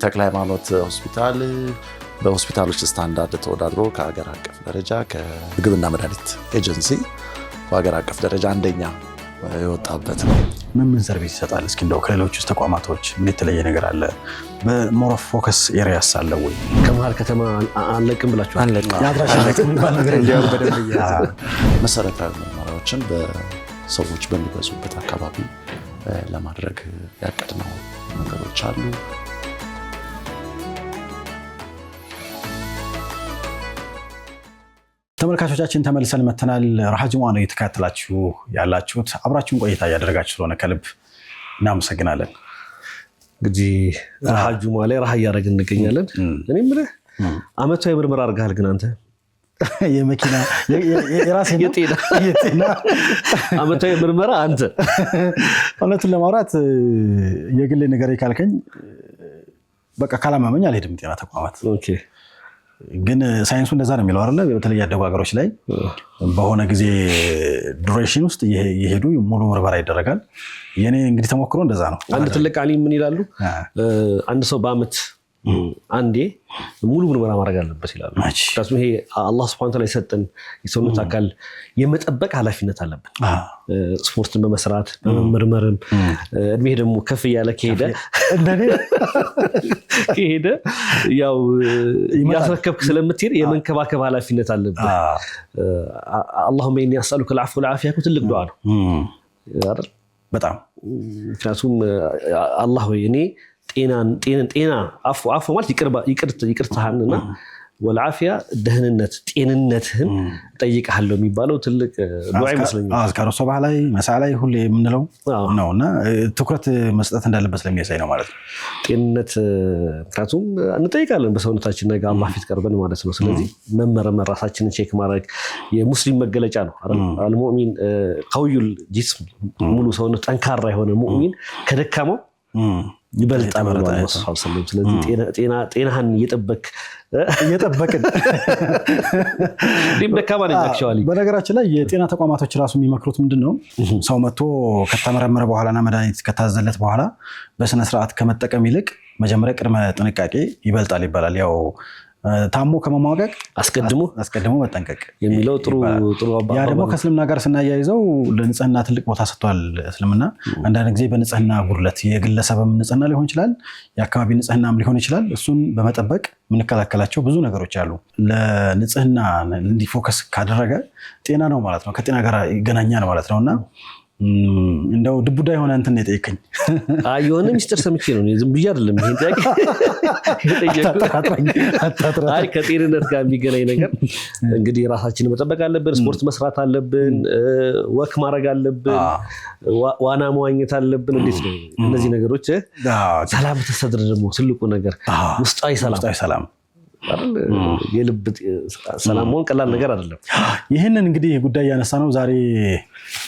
ተክለ ሃይማኖት ሆስፒታል በሆስፒታሎች ስታንዳርድ ተወዳድሮ ከሀገር አቀፍ ደረጃ ከግብርና መድኃኒት ኤጀንሲ በሀገር አቀፍ ደረጃ አንደኛ የወጣበት ነው። ምን ሰርቪስ ይሰጣል? እስኪ እንደው ከሌሎች ተቋማቶች ምን የተለየ ነገር አለ? በሞር ኦፍ ፎከስ ኤሪያስ አለ ወይ? ከመሀል ከተማ አንለቅም ብላችሁ ያድራሻ የሚባል ነገር እንዲያው በደንብ መሰረታዊ ምርመራዎችን በሰዎች በሚበዙበት አካባቢ ለማድረግ ያቀድነው ነገሮች አሉ። ተመልካቾቻችን ተመልሰን መተናል። ረሃ ጁሙዓ ነው እየተከታተላችሁ ያላችሁት። አብራችሁን ቆይታ እያደረጋችሁ ስለሆነ ከልብ እናመሰግናለን። እንግዲህ ረሃ ጁሙዓ ላይ ረሃ እያደረግን እንገኛለን። እኔ የምልህ ዓመታዊ ምርመራ አድርገሃል ግን አንተ? የመኪና የራሴ የጤና ዓመታዊ ምርመራ አንተ? እውነቱን ለማውራት የግሌ ነገር ካልከኝ በቃ ካላማመኝ አልሄድም ጤና ተቋማት። ኦኬ ግን ሳይንሱ እንደዛ ነው የሚለው አይደለ? በተለይ ያደጉ ሀገሮች ላይ በሆነ ጊዜ ዱሬሽን ውስጥ የሄዱ ሙሉ ምርመራ ይደረጋል። የኔ እንግዲህ ተሞክሮ እንደዛ ነው። አንድ ትልቅ አሊም ምን ይላሉ? አንድ ሰው በአመት አንዴ ሙሉ ምርመራ ማድረግ አለበት ይላሉ። ምክንያቱም ይሄ አላህ ሱብሓነሁ ወተዓላ የሰጠን የሰውነት አካል የመጠበቅ ኃላፊነት አለብን። ስፖርትን በመስራት በመመርመርም እድሜ ደግሞ ከፍ እያለ ከሄደ ያው ያስረከብክ ስለምትሄድ የመንከባከብ ኃላፊነት አለብን። አላሁመ ኢኒ አስአሉከ አልዐፍወ ወልዓፊያ ትልቅ ዱዓ ነው አይደል? በጣም ምክንያቱም አላህ ወይ እኔ ጤና አፉ ማለት ይቅርታህንና ወልዓፊያ ደህንነት ጤንነትህን ጠይቀሃለሁ የሚባለው ትልቅ ዱዓ ይመስለኛል። አዝካሩ ሱብህ ላይ መሳ ላይ ሁሌ የምንለው ነውና ትኩረት መስጠት እንዳለበት ስለሚያሳይ ነው ማለት ነው። ጤንነት ምክንያቱም እንጠይቃለን በሰውነታችን ነገ አላህ ፊት ቀርበን ማለት ነው። ስለዚህ መመርመር ራሳችንን ቼክ ማድረግ የሙስሊም መገለጫ ነው። አልሙእሚን ቀውዩል ጂስም ሙሉ ሰውነት ጠንካራ የሆነ ሙእሚን ከደካማው ይበልጣል ማለት ነው። ስለዚህ ጤናህን እየጠበቅን ደካማ ነኝ አክቹዋሊ። በነገራችን ላይ የጤና ተቋማቶች ራሱ የሚመክሩት ምንድነው ሰው መጥቶ ከተመረመረ በኋላና መድኃኒት ከታዘለት በኋላ በስነ ስርዓት ከመጠቀም ይልቅ መጀመሪያ ቅድመ ጥንቃቄ ይበልጣል ይባላል። ያው ታሞ ከመማቀቅ አስቀድሞ መጠንቀቅ የሚለው ጥሩ አባባል። ያ ደግሞ ከእስልምና ጋር ስናያይዘው ለንጽህና ትልቅ ቦታ ሰጥቷል እስልምና። አንዳንድ ጊዜ በንጽህና ጉድለት የግለሰብም ንጽህና ሊሆን ይችላል፣ የአካባቢ ንጽህናም ሊሆን ይችላል። እሱን በመጠበቅ የምንከላከላቸው ብዙ ነገሮች አሉ። ለንጽህና እንዲፎከስ ካደረገ ጤና ነው ማለት ነው፣ ከጤና ጋር ይገናኛል ማለት ነውና እንደው ድቡዳ የሆነ እንትን የጠየቀኝ የሆነ ሚስጥር ሰምቼ ነው። ዝም ብዬ አይደለም ይሄን ጥያቄ አይ ከጤንነት ጋር የሚገናኝ ነገር እንግዲህ ራሳችንን መጠበቅ አለብን። ስፖርት መስራት አለብን፣ ወክ ማድረግ አለብን፣ ዋና መዋኘት አለብን። እንዴት ነው እነዚህ ነገሮች? ሰላም ተሰድር ደግሞ ትልቁ ነገር ውስጣዊ ሰላም የልብ ሰላም መሆን ቀላል ነገር አይደለም። ይህንን እንግዲህ ጉዳይ ያነሳ ነው ዛሬ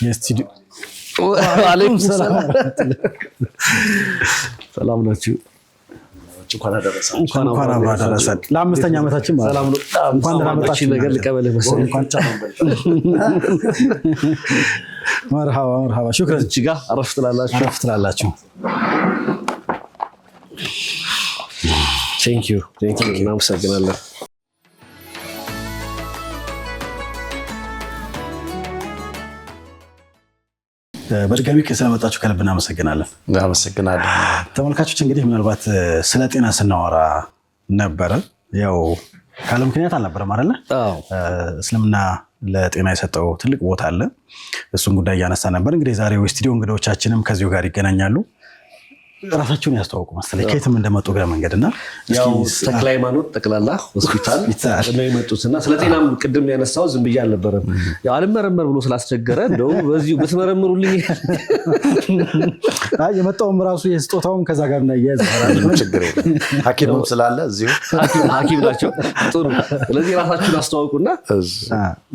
የስቱዲዮ ወአለይኩም ሰላም ናችሁ? እንኳን አደረሰን ለአምስተኛ ዓመታችን ማለት ሰላም ነው። እንኳን ደህና መጣችሁ ነገር ልቀበል መሰለኝ። እንኳን መርሃባ ሹክራን። እጅጋ አረፍ ትላላችሁ። Thank you. እናመሰግናለን። በድጋሚ ስለመጣችሁ ከልብ እናመሰግናለን። ተመልካቾች እንግዲህ ምናልባት ስለ ጤና ስናወራ ነበረ። ያው ካለ ምክንያት አልነበረም አይደለ? እስልምና ለጤና የሰጠው ትልቅ ቦታ አለ። እሱን ጉዳይ እያነሳ ነበር። እንግዲህ ዛሬው ስቱዲዮ እንግዶቻችንም ከዚሁ ጋር ይገናኛሉ። ራሳቸውን ያስተዋውቁ መሰለኝ ከየትም እንደመጡ ግረ መንገድና ያው ተክለ ሃይማኖት ጠቅላላ ሆስፒታል ነው የመጡትና ስለ ጤናም ቅድም ያነሳው ዝም ብዬ አልነበረም። ያው አልመረመር ብሎ ስላስቸገረ እንደው በዚሁ ብትመረምሩልኝ የመጣውም ራሱ የስጦታውም ከዛ ጋር ነው ያያዘራል። ችግር የለም ሐኪምም ስላለ እዚሁ ሐኪም ናቸው። ጥሩ። ስለዚህ ራሳችሁን አስተዋውቁና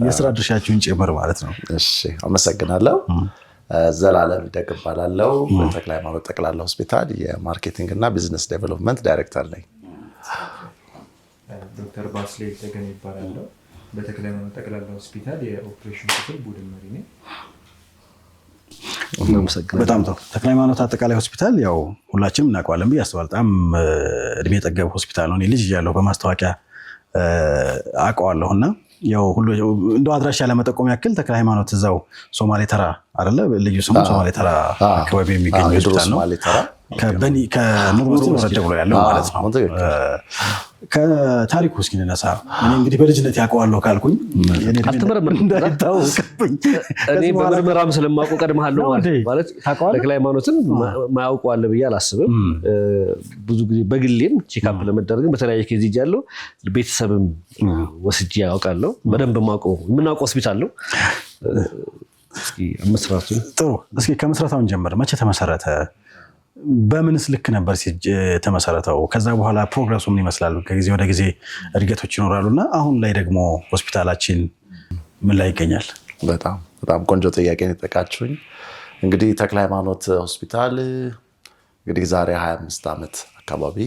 የስራ ድርሻችሁን ጨምር ማለት ነው። እሺ አመሰግናለሁ። ዘላለም ይደግ እባላለሁ። በተክለ ሃይማኖት ጠቅላላ ሆስፒታል የማርኬቲንግ እና ቢዝነስ ዴቨሎፕመንት ዳይሬክተር ነኝ። ዶክተር ባስሌ ተገኝ እባላለሁ። በተክለ ሃይማኖት ጠቅላላ ሆስፒታል የኦፕሬሽን ክፍል ቡድን መሪ ነኝ። በጣም ጥሩ። ተክለ ሃይማኖት አጠቃላይ ሆስፒታል ያው ሁላችንም እናውቀዋለን ብዬ አስባለሁ። በጣም እድሜ ጠገብ ሆስፒታል ነው። እኔ ልጅ እያለሁ በማስታወቂያ አውቀዋለሁና ያው ሁሉ እንደው አድራሻ ለመጠቆም ያክል ተክለ ሃይማኖት እዛው ሶማሌ ተራ አይደለ? ልዩ ስሙ ሶማሌ ተራ አካባቢ የሚገኝ ሆስፒታል ነው። ከኑርሙስቲ ወረድ ብሎ ያለው ማለት ነው። ከታሪኩ እስኪ እንነሳ። እኔ እንግዲህ በልጅነት ያውቀዋለሁ ካልኩኝ እንዳይታወቅብኝ እኔ በምርመራም ስለማውቀው ቀድመሃለሁ ማለት ተክለ ሃይማኖትን ማያውቁ አለ ብዬ አላስብም። ብዙ ጊዜ በግሌም ቼክአፕ ለመደረግም በተለያየ ኬዝ ይጃለሁ። ቤተሰብም ወስጄ ያውቃለሁ። በደንብ የምናውቀው ሆስፒታል ነው። እስኪ መስራቱን ጥሩ። እስኪ ከመስራታውን ጀምር። መቼ ተመሰረተ? በምንስ ልክ ነበር ተመሰረተው? ከዛ በኋላ ፕሮግረሱ ምን ይመስላል? ከጊዜ ወደ ጊዜ እድገቶች ይኖራሉና አሁን ላይ ደግሞ ሆስፒታላችን ምን ላይ ይገኛል? በጣም ቆንጆ ጥያቄ ነው የጠየቃችሁኝ። እንግዲህ ተክለ ሃይማኖት ሆስፒታል እንግዲህ ዛሬ 25 ዓመት አካባቢ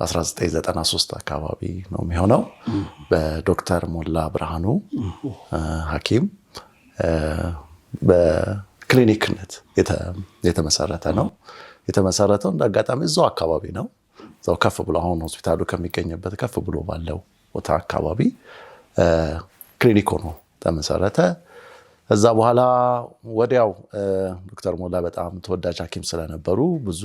1993 አካባቢ ነው የሚሆነው በዶክተር ሞላ ብርሃኑ ሐኪም በክሊኒክነት የተመሰረተ ነው። የተመሰረተው እንደ አጋጣሚ እዛው አካባቢ ነው። እዛው ከፍ ብሎ አሁን ሆስፒታሉ ከሚገኝበት ከፍ ብሎ ባለው ቦታ አካባቢ ክሊኒክ ሆኖ ተመሰረተ። ከዛ በኋላ ወዲያው ዶክተር ሞላ በጣም ተወዳጅ ሐኪም ስለነበሩ ብዙ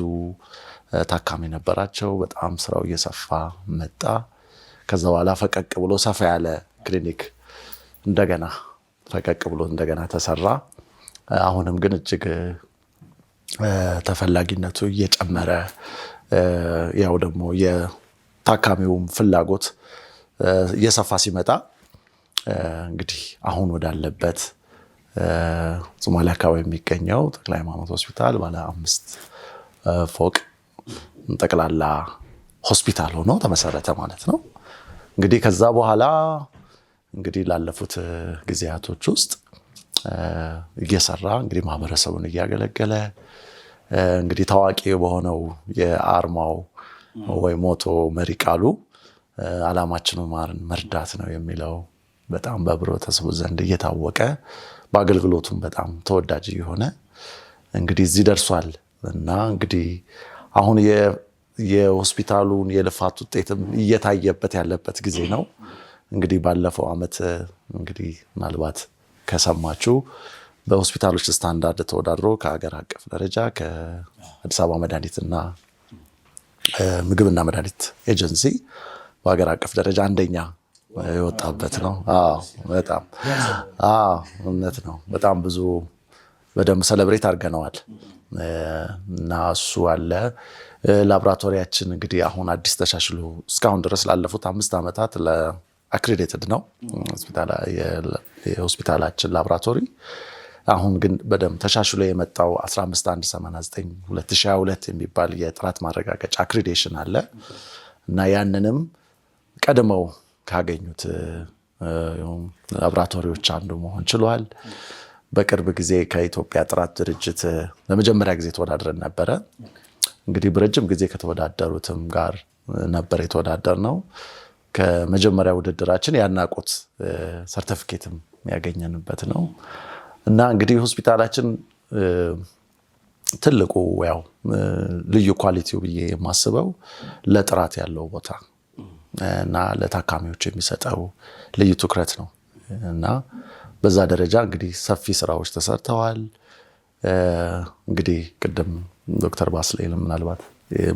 ታካሚ ነበራቸው። በጣም ስራው እየሰፋ መጣ። ከዛ በኋላ ፈቀቅ ብሎ ሰፋ ያለ ክሊኒክ እንደገና ተሰራ። አሁንም ግን እጅግ ተፈላጊነቱ እየጨመረ ያው ደግሞ የታካሚውም ፍላጎት እየሰፋ ሲመጣ እንግዲህ አሁን ወዳለበት ሶማሌ አካባቢ የሚገኘው ተክለ ሃይማኖት ሆስፒታል ባለ 5 ፎቅ ጠቅላላ ሆስፒታል ሆኖ ተመሰረተ ማለት ነው። እንግዲህ ከዛ በኋላ እንግዲህ ላለፉት ጊዜያቶች ውስጥ እየሰራ እንግዲህ ማህበረሰቡን እያገለገለ እንግዲህ ታዋቂ በሆነው የአርማው ወይ ሞቶ መሪ ቃሉ ዓላማችን ማርን መርዳት ነው የሚለው በጣም በህብረተሰቡ ዘንድ እየታወቀ በአገልግሎቱም በጣም ተወዳጅ የሆነ እንግዲህ እዚህ ደርሷል እና እንግዲህ አሁን የሆስፒታሉን የልፋት ውጤትም እየታየበት ያለበት ጊዜ ነው። እንግዲህ ባለፈው ዓመት እንግዲህ ምናልባት ከሰማችሁ በሆስፒታሎች ስታንዳርድ ተወዳድሮ ከሀገር አቀፍ ደረጃ ከአዲስ አበባ መድኃኒትና ምግብና መድኃኒት ኤጀንሲ በሀገር አቀፍ ደረጃ አንደኛ የወጣበት ነው። በጣም እውነት ነው። በጣም ብዙ በደንብ ሰለብሬት አድርገነዋል እና እሱ አለ። ላቦራቶሪያችን እንግዲህ አሁን አዲስ ተሻሽሎ እስካሁን ድረስ ላለፉት 5 ዓመታት አክሬዲትድ ነው የሆስፒታላችን ላቦራቶሪ። አሁን ግን በደንብ ተሻሽሎ የመጣው 15189/2022 የሚባል የጥራት ማረጋገጫ አክሬዲቴሽን አለ እና ያንንም ቀድመው ካገኙት ላቦራቶሪዎች አንዱ መሆን ችሏል። በቅርብ ጊዜ ከኢትዮጵያ ጥራት ድርጅት ለመጀመሪያ ጊዜ ተወዳድረን ነበረ። እንግዲህ በረጅም ጊዜ ከተወዳደሩትም ጋር ነበር የተወዳደር ነው። ከመጀመሪያ ውድድራችን ያናቆት ሰርቲፊኬትም ያገኘንበት ነው እና እንግዲህ ሆስፒታላችን ትልቁ ያው ልዩ ኳሊቲው ብዬ የማስበው ለጥራት ያለው ቦታ እና ለታካሚዎች የሚሰጠው ልዩ ትኩረት ነው እና በዛ ደረጃ እንግዲህ ሰፊ ስራዎች ተሰርተዋል። እንግዲህ ቅድም ዶክተር ባስሌል ምናልባት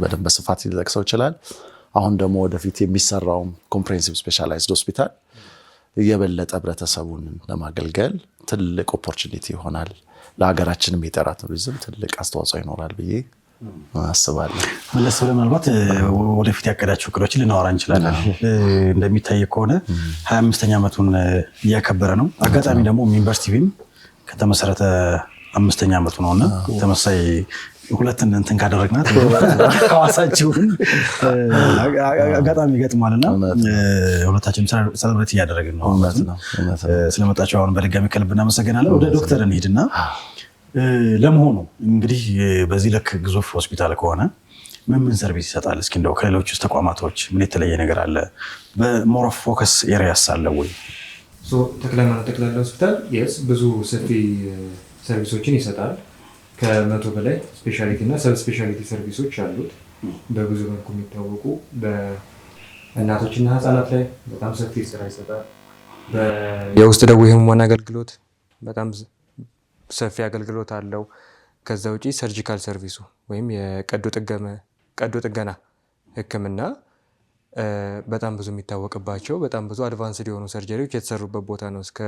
በደንብ በስፋት ሊጠቅሰው ይችላል። አሁን ደግሞ ወደፊት የሚሰራውም ኮምፕሬሄንሲቭ ስፔሻላይዝድ ሆስፒታል የበለጠ ህብረተሰቡን ለማገልገል ትልቅ ኦፖርቹኒቲ ይሆናል። ለሀገራችንም የጤና ቱሪዝም ትልቅ አስተዋጽኦ ይኖራል ብዬ አስባለሁ። መለስ ብለን ምናልባት ወደፊት ያቀዳቸው እቅዶችን ልናወራ እንችላለን። እንደሚታይ ከሆነ 25ኛ ዓመቱን እያከበረ ነው። አጋጣሚ ደግሞ ዩኒቨርሲቲም ከተመሰረተ 5ኛ ዓመቱ ነውና ተመሳሳይ ሁለትን እንትን ካደረግናት ሐዋሳችሁን አጋጣሚ ይገጥማልና ሁለታችንም ሰለብሬት እያደረግን ነው። ስለመጣችሁ አሁን በድጋሚ ከልብ እናመሰግናለን። ወደ ዶክተር እንሂድና ለመሆኑ እንግዲህ በዚህ ልክ ግዙፍ ሆስፒታል ከሆነ ምን ሰርቪስ ይሰጣል? እስኪ እንደው ከሌሎች ውስጥ ተቋማቶች ምን የተለየ ነገር አለ? በሞር ኦፍ ፎከስ ኤሪያስ አለ ወይ? ተክለ ሃይማኖት ጠቅላላ ሆስፒታል ብዙ ሰፊ ሰርቪሶችን ይሰጣል። ከ100 በላይ ስፔሻሊቲ እና ሰብ ስፔሻሊቲ ሰርቪሶች አሉት። በብዙ መልኩ የሚታወቁ በእናቶችና ህጻናት ላይ በጣም ሰፊ ስራ ይሰጣል። የውስጥ ደዌ ህሙማን አገልግሎት በጣም ሰፊ አገልግሎት አለው። ከዛ ውጪ ሰርጂካል ሰርቪሱ ወይም የቀዶ ጥገና ህክምና በጣም ብዙ የሚታወቅባቸው በጣም ብዙ አድቫንስድ የሆኑ ሰርጀሪዎች የተሰሩበት ቦታ ነው። እስከ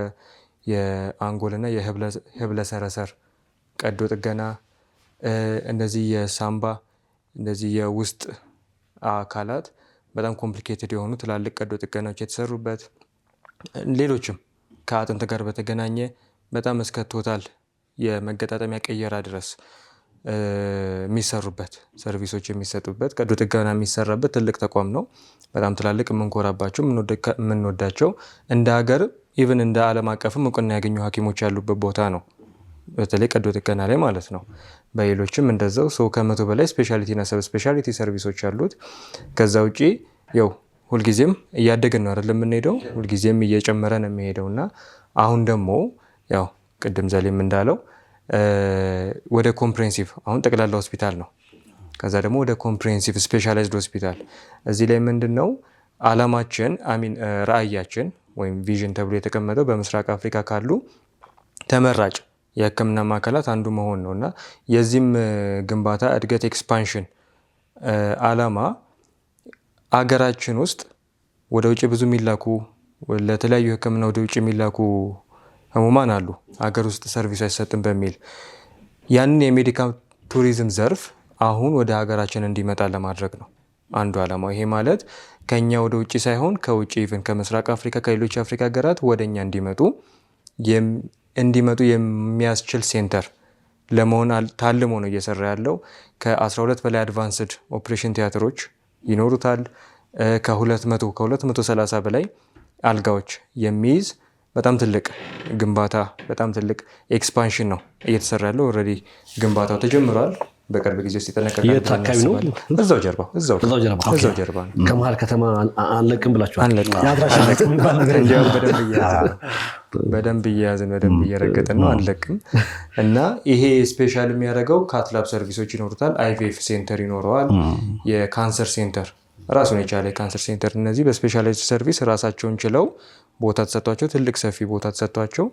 የአንጎልና የህብለ ሰረሰር ቀዶ ጥገና፣ እነዚህ የሳምባ እነዚህ የውስጥ አካላት በጣም ኮምፕሊኬትድ የሆኑ ትላልቅ ቀዶ ጥገናዎች የተሰሩበት፣ ሌሎችም ከአጥንት ጋር በተገናኘ በጣም እስከ ቶታል የመገጣጠሚያ ቀየራ ድረስ የሚሰሩበት ሰርቪሶች የሚሰጡበት ቀዶ ጥገና የሚሰራበት ትልቅ ተቋም ነው። በጣም ትላልቅ የምንኮራባቸው የምንወዳቸው እንደ ሀገር ኢቭን እንደ ዓለም አቀፍም እውቅና ያገኙ ሐኪሞች ያሉበት ቦታ ነው። በተለይ ቀዶ ጥገና ላይ ማለት ነው። በሌሎችም እንደዛው ከ100 በላይ ስፔሻሊቲና ሰብ ስፔሻሊቲ ሰርቪሶች አሉት። ከዛ ውጪ ያው ሁልጊዜም እያደግን ነው አይደል የምንሄደው፣ ሁልጊዜም እየጨመረ ነው የሚሄደው እና አሁን ደግሞ ያው ቅድም ዘሌም እንዳለው ወደ ኮምፕሬሄንሲቭ አሁን ጠቅላላ ሆስፒታል ነው። ከዛ ደግሞ ወደ ኮምፕሬሄንሲቭ ስፔሻላይዝድ ሆስፒታል። እዚህ ላይ ምንድነው አላማችን ራዕያችን ወይም ቪዥን ተብሎ የተቀመጠው በምስራቅ አፍሪካ ካሉ ተመራጭ የህክምና ማዕከላት አንዱ መሆን ነው እና የዚህም ግንባታ እድገት ኤክስፓንሽን አላማ አገራችን ውስጥ ወደ ውጭ ብዙ የሚላኩ ለተለያዩ ህክምና ወደ ውጭ የሚላኩ ህሙማን አሉ፣ ሀገር ውስጥ ሰርቪስ አይሰጥም በሚል ያንን የሜዲካል ቱሪዝም ዘርፍ አሁን ወደ ሀገራችን እንዲመጣ ለማድረግ ነው አንዱ አላማው። ይሄ ማለት ከኛ ወደ ውጭ ሳይሆን ከውጭ ኢቭን ከምስራቅ አፍሪካ ከሌሎች አፍሪካ ሀገራት ወደኛ እንዲመጡ የሚያስችል ሴንተር ለመሆን ታልሞ ነው እየሰራ ያለው። ከ12 በላይ አድቫንስድ ኦፕሬሽን ቲያትሮች ይኖሩታል። ከ230 በላይ አልጋዎች የሚይዝ በጣም ትልቅ ግንባታ፣ በጣም ትልቅ ኤክስፓንሽን ነው እየተሰራ ያለው። ኦልሬዲ ግንባታው ተጀምሯል። በቅርብ ጊዜ ውስጥ ይጠናቀቃል። የት አካባቢ ነው? እዛው ጀርባ ከመሀል ከተማ አንለቅም ብላችኋል? በደንብ እየያዝን በደንብ እየረገጥን ነው፣ አንለቅም። እና ይሄ ስፔሻል የሚያደርገው ካትላብ ሰርቪሶች ይኖሩታል። አይቪኤፍ ሴንተር ይኖረዋል። የካንሰር ሴንተር ራሱን የቻለ የካንሰር ሴንተር። እነዚህ በስፔሻላይዝድ ሰርቪስ ራሳቸውን ችለው ቦታ ተሰጥቷቸው ትልቅ ሰፊ ቦታ ተሰጥቷቸው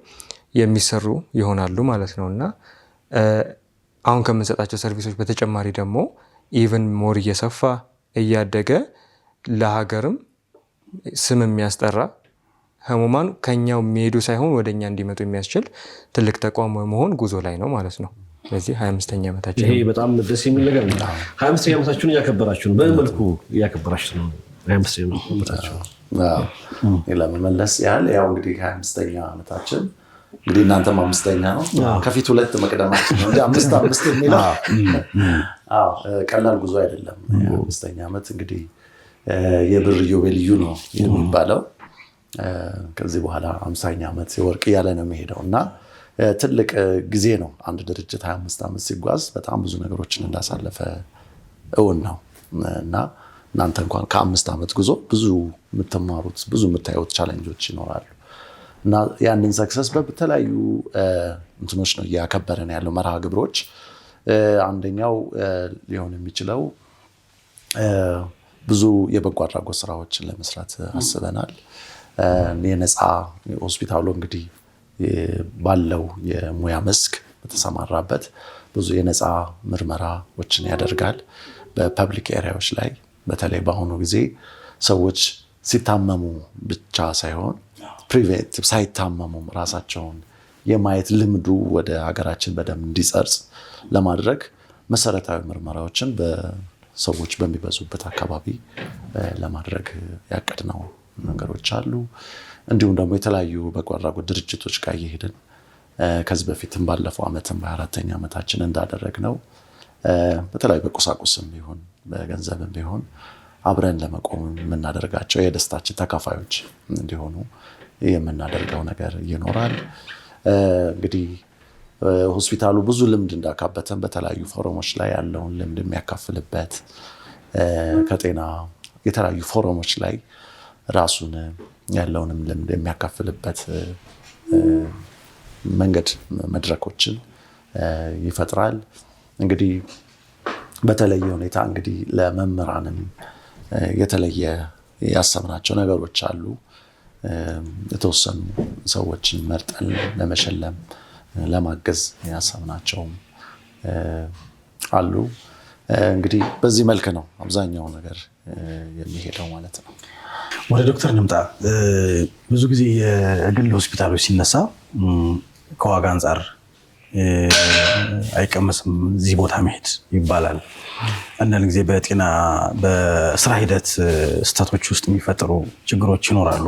የሚሰሩ ይሆናሉ ማለት ነው እና አሁን ከምንሰጣቸው ሰርቪሶች በተጨማሪ ደግሞ ኢቨን ሞር እየሰፋ እያደገ ለሀገርም ስም የሚያስጠራ ህሙማን ከኛው የሚሄዱ ሳይሆን ወደኛ እንዲመጡ የሚያስችል ትልቅ ተቋም መሆን ጉዞ ላይ ነው ማለት ነው። ስለዚህ 25ኛ ዓመታችን ይሄ በጣም ደስ የሚል ነገር ነው። 25ኛ ዓመታችሁን እያከበራችሁ ነው። በምን መልኩ እያከበራችሁ ነው 25ኛ ዓመታችሁን? ለመመለስ ያህል ያው እንግዲህ 25ኛ ዓመታችን እንግዲህ እናንተም 5ኛ ነው፣ ከፊት 2 መቅደማችን ነው እንጂ 5 የሚለው ቀላል ጉዞ አይደለም። 5ኛ ዓመት እንግዲህ የብር ኢዮቤልዩ ነው የሚባለው። ከዚህ በኋላ 50ኛ ዓመት የወርቅ እያለ ነው የሚሄደው እና ትልቅ ጊዜ ነው። አንድ ድርጅት 25 ዓመት ሲጓዝ በጣም ብዙ ነገሮችን እንዳሳለፈ እውን ነው እና እናንተ እንኳን ከ5 ዓመት ጉዞ ብዙ የምትማሩት ብዙ የምታዩት ቻሌንጆች ይኖራሉ እና ያንን ሰክሰስ በተለያዩ እንትኖች ነው እያከበረን ያለው መርሃ ግብሮች። አንደኛው ሊሆን የሚችለው ብዙ የበጎ አድራጎት ስራዎችን ለመስራት አስበናል። የነፃ ሆስፒታሉ እንግዲህ ባለው የሙያ መስክ በተሰማራበት ብዙ የነፃ ምርመራዎችን ያደርጋል በፐብሊክ ኤሪያዎች ላይ። በተለይ በአሁኑ ጊዜ ሰዎች ሲታመሙ ብቻ ሳይሆን ፕሪቬንቲቭ ሳይታመሙም ራሳቸውን የማየት ልምዱ ወደ ሀገራችን በደንብ እንዲሰርጽ ለማድረግ መሰረታዊ ምርመራዎችን በሰዎች በሚበዙበት አካባቢ ለማድረግ ያቀድነው ነገሮች አሉ። እንዲሁም ደግሞ የተለያዩ በጎ አድራጎት ድርጅቶች ጋር እየሄድን ከዚህ በፊትም ባለፈው ዓመትም በ4ኛ ዓመታችን እንዳደረግነው በተለያዩ በቁሳቁስም ቢሆን በገንዘብም ቢሆን አብረን ለመቆም የምናደርጋቸው የደስታችን ተካፋዮች እንዲሆኑ የምናደርገው ነገር ይኖራል። እንግዲህ ሆስፒታሉ ብዙ ልምድ እንዳካበተን በተለያዩ ፎረሞች ላይ ያለውን ልምድ የሚያካፍልበት ከጤና የተለያዩ ፎረሞች ላይ ራሱን ያለውንም ልምድ የሚያካፍልበት መንገድ መድረኮችን ይፈጥራል። እንግዲህ በተለየ ሁኔታ እንግዲህ ለመምህራንም የተለየ ያሰብናቸው ነገሮች አሉ። የተወሰኑ ሰዎችን መርጠን ለመሸለም ለማገዝ ያሰብናቸውም አሉ። እንግዲህ በዚህ መልክ ነው አብዛኛው ነገር የሚሄደው ማለት ነው። ወደ ዶክተር እንምጣ። ብዙ ጊዜ የግል ሆስፒታሎች ሲነሳ ከዋጋ አንጻር አይቀመስም እዚህ ቦታ መሄድ ይባላል። አንዳንድ ጊዜ በስራ ሂደት ስህተቶች ውስጥ የሚፈጠሩ ችግሮች ይኖራሉ።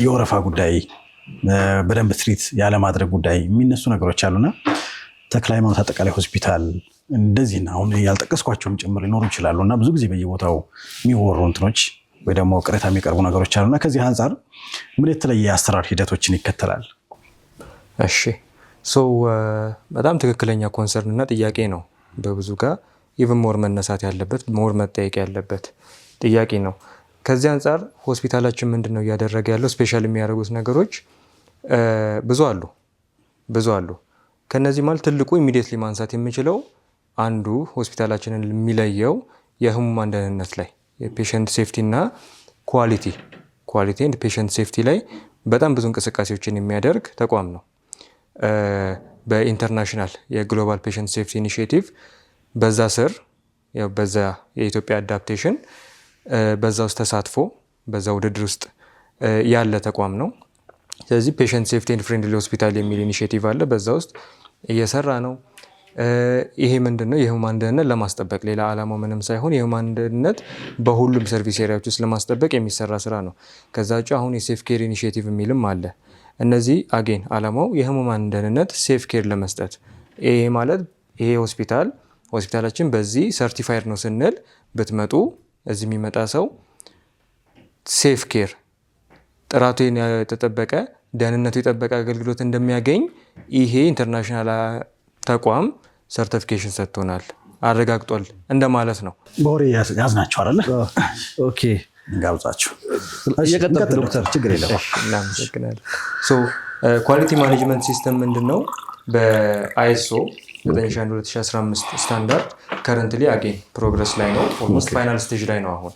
የወረፋ ጉዳይ፣ በደንብ ትሪት ያለማድረግ ጉዳይ የሚነሱ ነገሮች አሉና ተክለ ሃይማኖት አጠቃላይ ሆስፒታል እንደዚህ አሁን ያልጠቀስኳቸውም ጭምር ሊኖሩ ይችላሉ እና ብዙ ጊዜ በየቦታው የሚወሩ እንትኖች ወይ ደግሞ ቅሬታ የሚቀርቡ ነገሮች አሉና ከዚህ አንጻር ምን የተለየ የአሰራር ሂደቶችን ይከተላል? እሺ በጣም ትክክለኛ ኮንሰርን እና ጥያቄ ነው። በብዙ ጋር ኢቭን ሞር መነሳት ያለበት ሞር መጠየቅ ያለበት ጥያቄ ነው። ከዚህ አንጻር ሆስፒታላችን ምንድን ነው እያደረገ ያለው? ስፔሻል የሚያደርጉት ነገሮች ብዙ አሉ። ከነዚህ ማለት ትልቁ ኢሚዲየትሊ ማንሳት የምችለው አንዱ ሆስፒታላችንን የሚለየው የህሙማን ደህንነት ላይ የፔሸንት ሴፍቲ እና ኳሊቲ ኤንድ ፔሸንት ሴፍቲ ላይ በጣም ብዙ እንቅስቃሴዎችን የሚያደርግ ተቋም ነው። በኢንተርናሽናል የግሎባል ፔሸንት ሴፍቲ ኢኒሺዬቲቭ በዛ ስር በዛ የኢትዮጵያ አዳፕቴሽን በዛ ውስጥ ተሳትፎ በዛ ውድድር ውስጥ ያለ ተቋም ነው። ስለዚህ ፔሸንት ሴፍቲ ኤንድ ፍሬንድሊ ሆስፒታል የሚል ኢኒሺዬቲቭ አለ። በዛ ውስጥ እየሰራ ነው። ይሄ ምንድነው? የህሙማን ደህንነት ለማስጠበቅ ሌላ ዓላማው ምንም ሳይሆን የህሙማን ደህንነት በሁሉም ሰርቪስ ኤሪያዎች ውስጥ ለማስጠበቅ የሚሰራ ስራ ነው። ከዛ ውጭ አሁን የሴፍ ኬር ኢኒሺዬቲቭ የሚልም አለ። እነዚህ አጌን ዓላማው የህሙማን ደህንነት ሴፍ ኬር ለመስጠት ይሄ ማለት ይሄ ሆስፒታላችን በዚህ ሰርቲፋይድ ነው ስንል ብትመጡ እዚህ የሚመጣ ሰው ሴፍ ኬር ጥራቱ የተጠበቀ ደህንነቱ የጠበቀ አገልግሎት እንደሚያገኝ ይሄ ኢንተርናሽናል ተቋም ሰርቲፊኬሽን ሰጥቶናል፣ አረጋግጧል እንደማለት ነው። በወሬ ያዝናቸው አይደለ? ኦኬ ጋብዛችሁ እየቀጠልክ ዶክተር ችግር የለም። እናመሰግናለን። ኳሊቲ ማኔጅመንት ሲስተም ምንድን ነው? በአይኤስኦ 2015 ስታንዳርድ ከረንትሊ አጌን ፕሮግረስ ላይ ነው። ኦልሞስት ፋይናል ስቴጅ ላይ ነው አሁን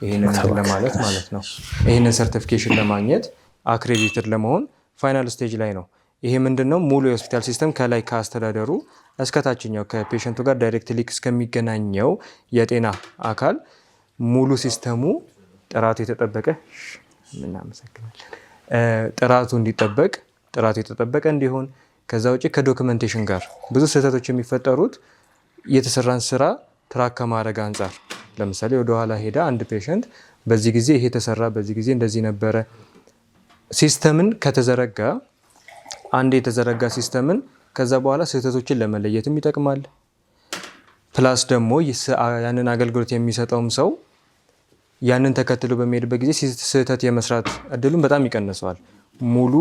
ይህንን ለማለት ማለት ነው። ይህንን ሰርቲፊኬሽን ለማግኘት አክሬዲትድ ለመሆን ፋይናል ስቴጅ ላይ ነው። ይሄ ምንድነው? ሙሉ የሆስፒታል ሲስተም ከላይ ከአስተዳደሩ እስከ ታችኛው ከፔሸንቱ ጋር ዳይሬክት ሊክ እስከሚገናኘው የጤና አካል ሙሉ ሲስተሙ ጥራቱ የተጠበቀ ጥራቱ እንዲጠበቅ ጥራቱ የተጠበቀ እንዲሆን ከዛ ውጭ ከዶክመንቴሽን ጋር ብዙ ስህተቶች የሚፈጠሩት የተሰራን ስራ ትራክ ከማድረግ አንጻር ለምሳሌ ወደኋላ ሄዳ አንድ ፔሸንት በዚህ ጊዜ ይሄ ተሰራ፣ በዚህ ጊዜ እንደዚህ ነበረ። ሲስተምን ከተዘረጋ አንድ የተዘረጋ ሲስተምን ከዛ በኋላ ስህተቶችን ለመለየትም ይጠቅማል። ፕላስ ደግሞ ያንን አገልግሎት የሚሰጠውም ሰው ያንን ተከትሎ በሚሄድበት ጊዜ ስህተት የመስራት እድሉን በጣም ይቀንሰዋል። ሙሉ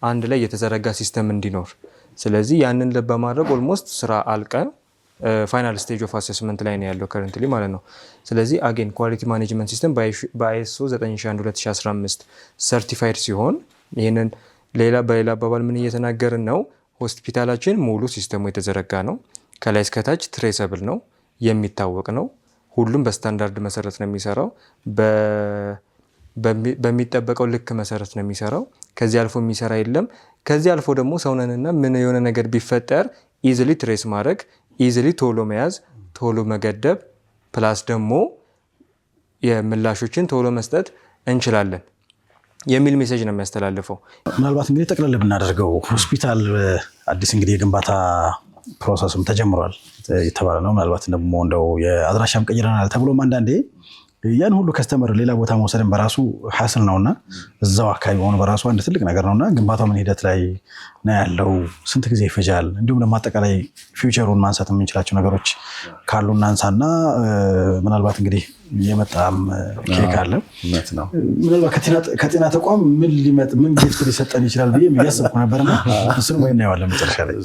አንድ ላይ የተዘረጋ ሲስተም እንዲኖር። ስለዚህ ያንን በማድረግ ኦልሞስት ስራ አልቀ ፋይናል ስቴጅ ኦፍ አሴስመንት ላይ ነው ያለው ከረንትሊ ማለት ነው። ስለዚህ አጌን ኳሊቲ ማኔጅመንት ሲስተም በአይኤስኦ 9001/2015 ሰርቲፋይድ ሲሆን ይህንን በሌላ አባባል ምን እየተናገርን ነው? ሆስፒታላችን ሙሉ ሲስተሙ የተዘረጋ ነው። ከላይ እስከታች ትሬሰብል ነው፣ የሚታወቅ ነው። ሁሉም በስታንዳርድ መሰረት ነው የሚሰራው፣ በሚጠበቀው ልክ መሰረት ነው የሚሰራው። ከዚህ አልፎ የሚሰራ የለም። ከዚህ አልፎ ደግሞ ሰውነንና ምን የሆነ ነገር ቢፈጠር ኢዝሊ ትሬስ ማድረግ፣ ኢዝሊ ቶሎ መያዝ፣ ቶሎ መገደብ፣ ፕላስ ደግሞ የምላሾችን ቶሎ መስጠት እንችላለን የሚል ሜሴጅ ነው የሚያስተላልፈው። ምናልባት እንግዲህ ጠቅለል ብናደርገው ሆስፒታል አዲስ እንግዲህ የግንባታ ፕሮሰስም ተጀምሯል የተባለ ነው። ምናልባት ደግሞ እንደው የአድራሻም ቀይረናል ተብሎም አንዳንዴ ያን ሁሉ ከስተመር ሌላ ቦታ መውሰድን በራሱ ሀስል ነውና እዛው አካባቢ መሆኑ በራሱ አንድ ትልቅ ነገር ነውና ግንባታው ምን ሂደት ላይ ነው ያለው? ስንት ጊዜ ይፈጃል? እንዲሁም ደግሞ አጠቃላይ ፊውቸሩን ማንሳት የምንችላቸው ነገሮች ካሉ እናንሳና ምናልባት እንግዲህ የመጣም ኬክ አለ ነው ምናልባት ከጤና ተቋም ምን ጊፍት ሊሰጠን ይችላል ብዬ እያሰብኩ ነበርና እሱን ወይ እናየዋለን መጨረሻ ላይ።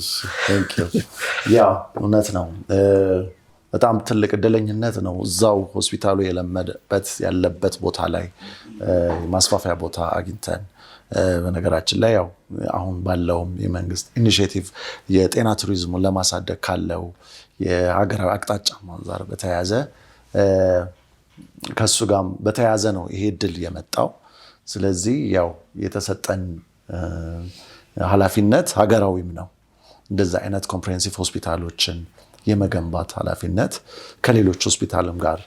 ያው እውነት ነው። በጣም ትልቅ እድለኝነት ነው። እዛው ሆስፒታሉ የለመደበት ያለበት ቦታ ላይ ማስፋፊያ ቦታ አግኝተን በነገራችን ላይ ያው አሁን ባለውም የመንግስት ኢኒሼቲቭ የጤና ቱሪዝሙን ለማሳደግ ካለው የሀገራዊ አቅጣጫ አንፃር በተያያዘ ከሱ ጋር በተያያዘ ነው ይሄ እድል የመጣው። ስለዚህ ያው የተሰጠን ኃላፊነት ሀገራዊም ነው። እንደዛ አይነት ኮምፕሬሄንሲቭ ሆስፒታሎችን የመገንባት ኃላፊነት ከሌሎች ሆስፒታልም ጋር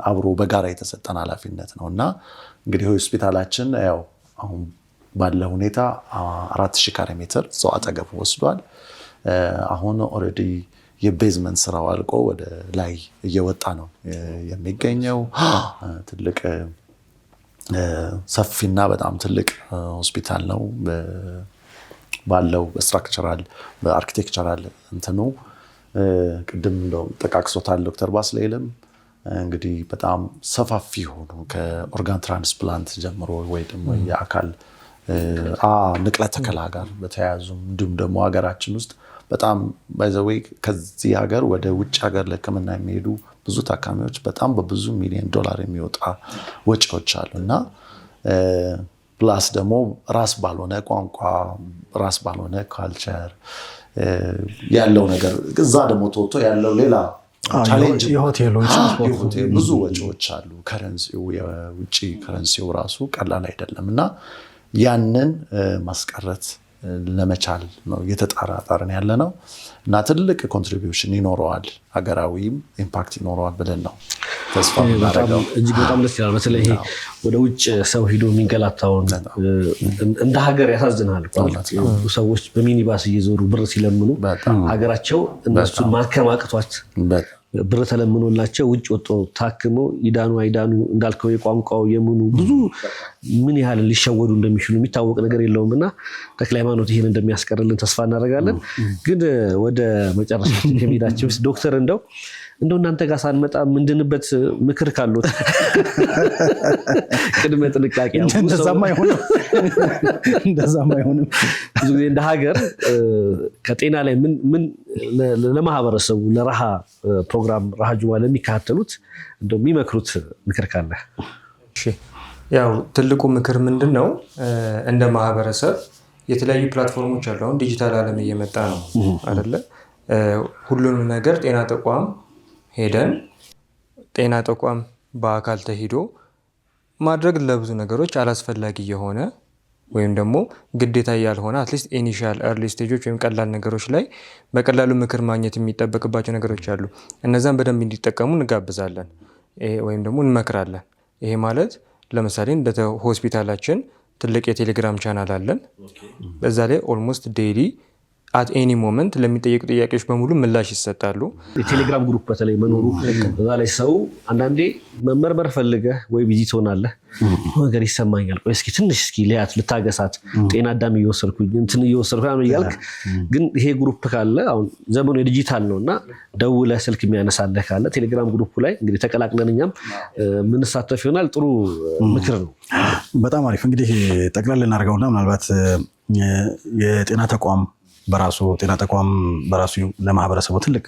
አብሮ በጋራ የተሰጠን ኃላፊነት ነው እና እንግዲህ ሆስፒታላችን ያው አሁን ባለ ሁኔታ 4000 ካሬ ሜትር ሰው አጠገብ ወስዷል። አሁን ኦልሬዲ የቤዝመንት ስራው አልቆ ወደ ላይ እየወጣ ነው የሚገኘው። ትልቅ ሰፊና በጣም ትልቅ ሆስፒታል ነው። ባለው በስትራክቸራል በአርኪቴክቸራል እንትኑ ቅድም እንደው ጠቃቅሶታል ዶክተር ባስሌልም እንግዲህ በጣም ሰፋፊ ሆኖ ከኦርጋን ትራንስፕላንት ጀምሮ ወይ ደግሞ የአካል ንቅለ ተከላ ጋር በተያያዙ እንዲሁም ደግሞ ሀገራችን ውስጥ በጣም ባይዘዌይ ከዚህ ሀገር ወደ ውጭ ሀገር ለሕክምና የሚሄዱ ብዙ ታካሚዎች በጣም በብዙ ሚሊዮን ዶላር የሚወጣ ወጪዎች አሉ እና ፕላስ ደግሞ ራስ ባልሆነ ቋንቋ ራስ ባልሆነ ካልቸር ያለው ነገር እዛ ደግሞ ተወጥቶ ያለው ሌላ ቻሌንጅ የሆቴሎች ብዙ ወጪዎች አሉ። ከረንሲው የውጭ ከረንሲው ራሱ ቀላል አይደለም እና ያንን ማስቀረት ለመቻል ነው እየተጣራጣርን ያለ ነው እና ትልቅ ኮንትሪቢዩሽን ይኖረዋል፣ ሀገራዊም ኢምፓክት ይኖረዋል ብለን ነው ተስፋ የምናደርገው። እጅግ በጣም ደስ ይላል። በተለይ ይሄ ወደ ውጭ ሰው ሂዶ የሚንገላታውን እንደ ሀገር ያሳዝናል። ሰዎች በሚኒባስ እየዞሩ ብር ሲለምኑ ሀገራቸው እነሱን ማከም አቅቷት ብር ተለምኖላቸው ውጭ ወጥቶ ታክመው ይዳኑ አይዳኑ እንዳልከው የቋንቋው የምኑ ብዙ ምን ያህል ሊሸወዱ እንደሚችሉ የሚታወቅ ነገር የለውም እና ተክለ ሃይማኖት ይሄን እንደሚያስቀርልን ተስፋ እናደርጋለን። ግን ወደ መጨረሻችን ከሚሄዳችን ውስጥ ዶክተር እንደው እናንተ ጋር ሳንመጣ ምንድንበት ምክር ካሉት ቅድመ ጥንቃቄ እንደዛማ አይሆንም። ብዙ ጊዜ እንደ ሀገር ከጤና ላይ ምን ለማህበረሰቡ ለረሃ ፕሮግራም ረሃ ጁማ ለሚከታተሉት እንደው የሚመክሩት ምክር ካለ? ያው ትልቁ ምክር ምንድን ነው? እንደ ማህበረሰብ የተለያዩ ፕላትፎርሞች አሉ። አሁን ዲጂታል ዓለም እየመጣ ነው አይደለ? ሁሉንም ነገር ጤና ተቋም ሄደን ጤና ተቋም በአካል ተሂዶ ማድረግ ለብዙ ነገሮች አላስፈላጊ የሆነ ወይም ደግሞ ግዴታ ያልሆነ አትሊስት ኢኒሻል ኤርሊ ስቴጆች ወይም ቀላል ነገሮች ላይ በቀላሉ ምክር ማግኘት የሚጠበቅባቸው ነገሮች አሉ። እነዛን በደንብ እንዲጠቀሙ እንጋብዛለን ወይም ደግሞ እንመክራለን። ይሄ ማለት ለምሳሌ እንደ ሆስፒታላችን ትልቅ የቴሌግራም ቻናል አለን። በዛ ላይ ኦልሞስት ዴይሊ አት ኤኒ ሞመንት ለሚጠየቁ ጥያቄዎች በሙሉ ምላሽ ይሰጣሉ። የቴሌግራም ግሩፕ በተለይ መኖሩ እዛ ላይ ሰው አንዳንዴ መመርመር ፈልገህ ወይ ቢዚ ትሆናለህ፣ ነገር ይሰማኛል፣ ቆይ እስኪ ትንሽ ሊያት ልታገሳት ጤና አዳም እየወሰድኩኝ እንትን እየወሰድኩ እያልክ ግን ይሄ ግሩፕ ካለ አሁን ዘመኑ የዲጂታል ነው እና ደውለህ ስልክ የሚያነሳለህ ካለ ቴሌግራም ግሩፕ ላይ እንግዲህ ተቀላቅለን እኛም ምንሳተፍ ይሆናል። ጥሩ ምክር ነው። በጣም አሪፍ። እንግዲህ ጠቅላላ እናደርገውና ምናልባት የጤና ተቋም በራሱ ለማህበረሰቡ ትልቅ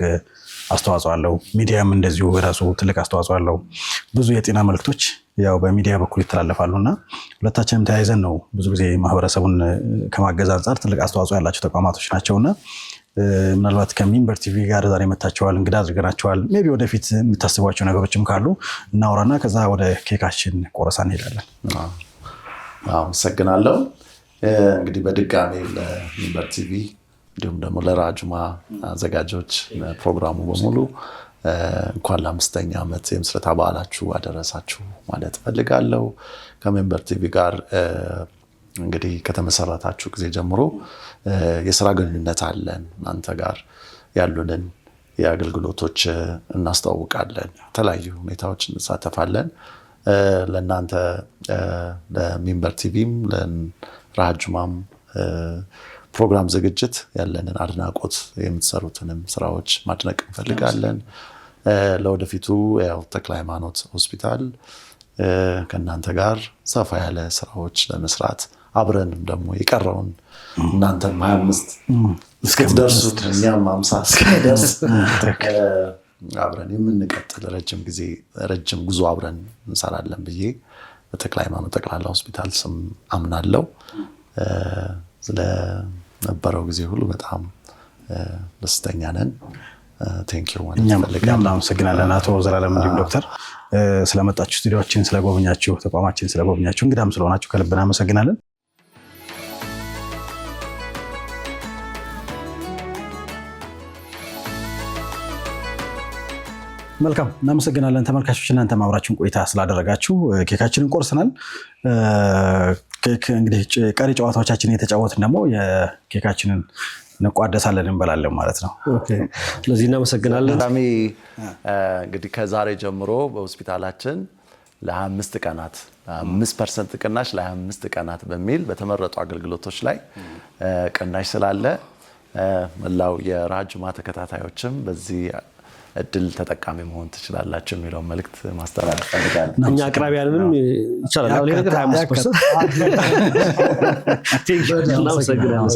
አስተዋጽኦ አለው። ሚዲያም እንደዚሁ በራሱ ትልቅ አስተዋጽኦ አለው። ብዙ የጤና መልክቶች ያው በሚዲያ በኩል ይተላለፋሉ እና ሁለታችንም ተያይዘን ነው ብዙ ጊዜ ማህበረሰቡን ከማገዝ አንጻር ትልቅ አስተዋጽኦ ያላቸው ተቋማቶች ናቸውና ምናልባት ከሚንበር ቲቪ ጋር ዛሬ መታቸዋል፣ እንግዳ አድርገናቸዋል። ሜይ ቢ ወደፊት የምታስቧቸው ነገሮችም ካሉ እናውራና ከዛ ወደ ኬካችን ቆረሳ እንሄዳለን። አመሰግናለሁ። እንግዲህ በድጋሚ ለሚንበር ቲቪ እንዲሁም ደግሞ ለረሃ ጁማ አዘጋጆች ፕሮግራሙ በሙሉ እንኳን ለ5ኛ ዓመት የምስረታ በዓላችሁ አደረሳችሁ ማለት ፈልጋለሁ። ከሚንበር ቲቪ ጋር እንግዲህ ከተመሰረታችሁ ጊዜ ጀምሮ የስራ ግንኙነት አለን። እናንተ ጋር ያሉንን የአገልግሎቶች እናስተዋውቃለን፣ የተለያዩ ሁኔታዎች እንሳተፋለን። ለእናንተ ለሚንበር ቲቪም ለረሃ ጁማም ፕሮግራም ዝግጅት ያለንን አድናቆት የምትሰሩትንም ስራዎች ማድነቅ እንፈልጋለን። ለወደፊቱ ያው ተክለ ሃይማኖት ሆስፒታል ከእናንተ ጋር ሰፋ ያለ ስራዎች ለመስራት አብረንም ደግሞ የቀረውን እናንተም 25 እስክትደርሱ እኛም 50 እስክንደርስ አብረን የምንቀጥል ረጅም ጉዞ አብረን እንሰራለን ብዬ በተክለ ሃይማኖት ጠቅላላ ሆስፒታል ስም አምናለሁ። ስለነበረው ጊዜ ሁሉ በጣም ደስተኛ ነን። ቴንኪዩ ማለት እኛም እናመሰግናለን አቶ ዘላለም እንዲሁም ዶክተር ስለመጣችሁ፣ ስቱዲዮችን ስለጎበኛችሁ፣ ተቋማችን ስለጎበኛችሁ፣ እንግዳም ስለሆናችሁ ከልብ እናመሰግናለን። መልካም እናመሰግናለን ተመልካቾች፣ እናንተ ማብራችሁን ቆይታ ስላደረጋችሁ። ኬካችንን ቆርሰናል። እንግዲህ ቀሪ ጨዋታዎቻችን የተጫወትን ደግሞ የኬካችንን እንቋደሳለን እንበላለን ማለት ነው። ስለዚህ እናመሰግናለን። እንግዲህ ከዛሬ ጀምሮ በሆስፒታላችን ለ25 ቀናት 5% ቅናሽ ለ25 ቀናት በሚል በተመረጡ አገልግሎቶች ላይ ቅናሽ ስላለ መላው የራሃ ጁማ ተከታታዮችም በዚህ እድል ተጠቃሚ መሆን ትችላላችሁ የሚለውን መልእክት ማስተላለፍ ፈልጋለሁ። እኛ አቅራቢያንም ይቻላል አሁን ነገር 25% እናመሰግናለን።